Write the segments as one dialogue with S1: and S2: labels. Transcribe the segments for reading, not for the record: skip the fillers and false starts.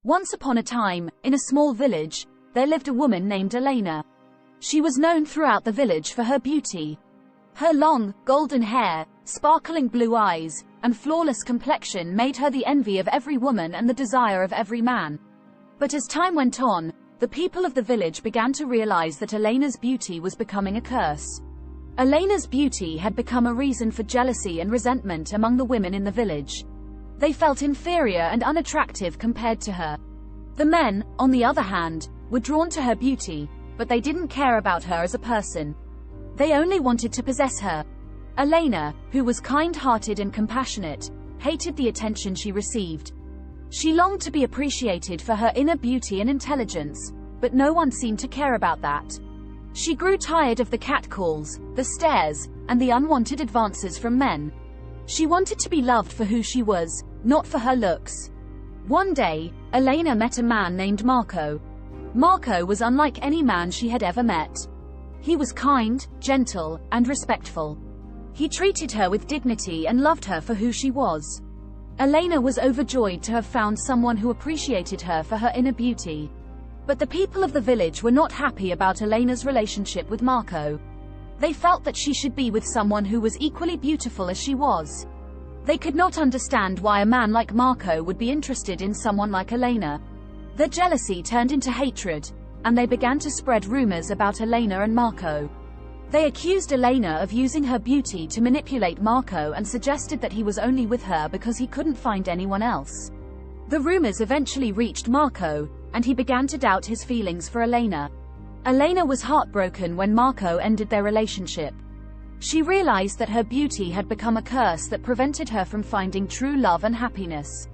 S1: Once upon a time, in a small village, there lived a woman named Elena. She was known throughout the village for her beauty. Her long, golden hair, sparkling blue eyes, and flawless complexion made her the envy of every woman and the desire of every man. But as time went on, the people of the village began to realize that Elena's beauty was becoming a curse. Elena's beauty had become a reason for jealousy and resentment among the women in the village. They felt inferior and unattractive compared to her. The men, on the other hand, were drawn to her beauty, but they didn't care about her as a person. They only wanted to possess her. Elena, who was kind-hearted and compassionate, hated the attention she received. She longed to be appreciated for her inner beauty and intelligence, but no one seemed to care about that. She grew tired of the catcalls, the stares, and the unwanted advances from men. She wanted to be loved for who she was, not for her looks. One day, Elena met a man named Marco. Marco was unlike any man she had ever met. He was kind, gentle, and respectful. He treated her with dignity and loved her for who she was. Elena was overjoyed to have found someone who appreciated her for her inner beauty. But the people of the village were not happy about Elena's relationship with Marco. They felt that she should be with someone who was equally beautiful as she was. They could not understand why a man like Marco would be interested in someone like Elena. Their jealousy turned into hatred, and they began to spread rumors about Elena and Marco. They accused Elena of using her beauty to manipulate Marco and suggested that he was only with her because he couldn't find anyone else. The rumors eventually reached Marco, and he began to doubt his feelings for Elena. Elena was heartbroken when Marco ended their relationship. She realized that her beauty had become a curse that prevented her from finding true love and happiness.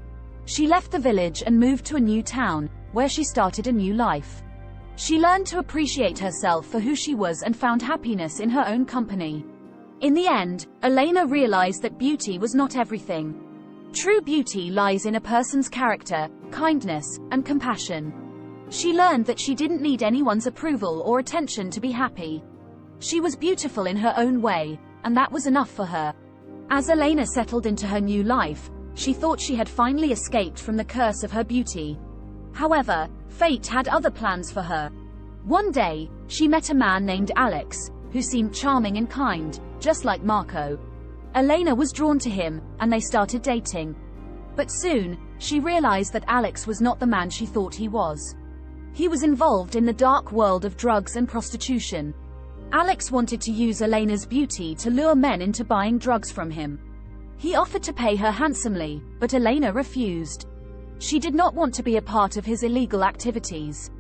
S1: She left the village and moved to a new town, where she started a new life. She learned to appreciate herself for who she was and found happiness in her own company. In the end, Elena realized that beauty was not everything. True beauty lies in a person's character, kindness, and compassion. She learned that she didn't need anyone's approval or attention to be happy. She was beautiful in her own way, and that was enough for her. As Elena settled into her new life, she thought she had finally escaped from the curse of her beauty. However, fate had other plans for her. One day, she met a man named Alex, who seemed charming and kind, just like Marco. Elena was drawn to him, and they started dating. But soon, she realized that Alex was not the man she thought he was. He was involved in the dark world of drugs and prostitution. Alex wanted to use Elena's beauty to lure men into buying drugs from him. He offered to pay her handsomely, but Elena refused. She did not want to be a part of his illegal activities.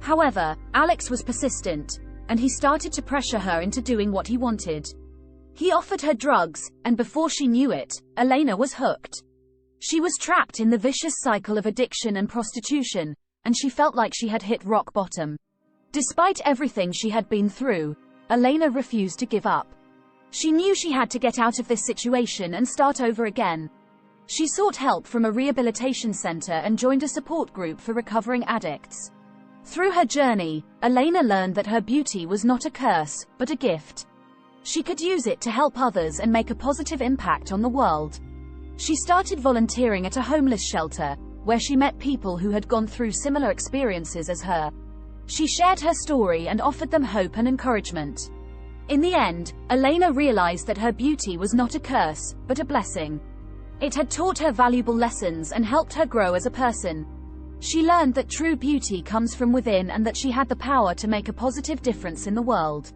S1: However, Alex was persistent, and he started to pressure her into doing what he wanted. He offered her drugs, and before she knew it, Elena was hooked. She was trapped in the vicious cycle of addiction and prostitution, and she felt like she had hit rock bottom. Despite everything she had been through, Elena refused to give up. She knew she had to get out of this situation and start over again. She sought help from a rehabilitation center and joined a support group for recovering addicts. Through her journey, Elena learned that her beauty was not a curse, but a gift. She could use it to help others and make a positive impact on the world. She started volunteering at a homeless shelter, where she met people who had gone through similar experiences as her. She shared her story and offered them hope and encouragement. In the end, Elena realized that her beauty was not a curse, but a blessing. It had taught her valuable lessons and helped her grow as a person. She learned that true beauty comes from within and that she had the power to make a positive difference in the world.